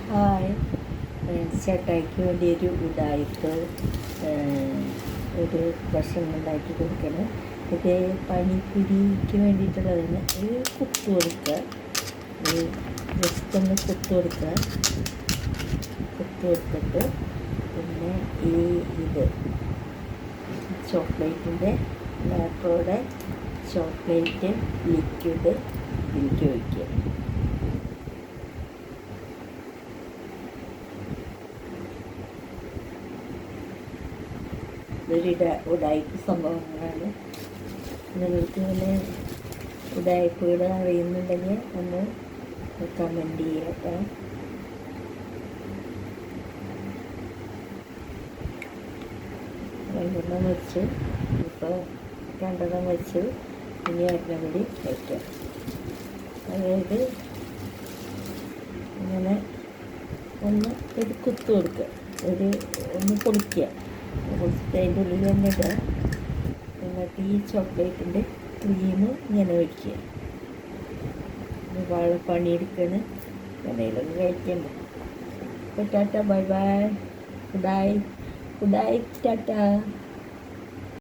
Hi, ചേട്ടായിക്ക് വേണ്ടി ഒരു ഉടായിപ്പ് ഒരു ഭക്ഷണം ഉണ്ടാക്കി കൊടുക്കണം. ഇത് പനിക്കുരിക്ക് വേണ്ടിയിട്ടുള്ളതാണ്. ഇത് കുത്ത് കൊടുക്കുക, ജസ്റ്റ് ഒന്ന് കുത്ത് കൊടുക്കുക. കുത്ത് കൊടുത്തിട്ട് പിന്നെ ഇത് ചോക്ലേറ്റിൻ്റെ ലാപ്പോടെ ചോക്ലേറ്റ് ലിക്വിഡ് ഇതിലേക്ക് ഒഴിക്കുക. ഇതൊരു ഉടായ്പ സംഭവങ്ങളാണ്. നിങ്ങൾക്ക് ഇങ്ങനെ ഉടായ്പകൾ അറിയുന്നുണ്ടെങ്കിൽ ഒന്ന് കമൻറ്റ് ചെയ്യുക കേട്ടോ. രണ്ടെണ്ണം വെച്ച് ഇപ്പോൾ രണ്ടെണ്ണം വെച്ച് ഇനി ഒരെണ്ണം കൂടി വയ്ക്കാം. അതായത് ഇങ്ങനെ ഒന്ന് ഒരു കുത്ത് കൊടുക്കുക, ഒന്ന് പൊളിക്കുക. പൊളിച്ചിട്ട് അതിൻ്റെ ഉള്ളിൽ തന്നെ ഇടുക. എന്നിട്ട് ഈ ചോക്ലേറ്റിൻ്റെ ക്രീം ഇങ്ങനെ ഒഴിക്കുക. വാഴ പണിയെടുക്കണം, എന്തെങ്കിലുമൊക്കെ കഴിക്കണ്ട. അപ്പോൾ ടാറ്റ, ബൈ ബൈ, ഗുഡായി ടാറ്റ.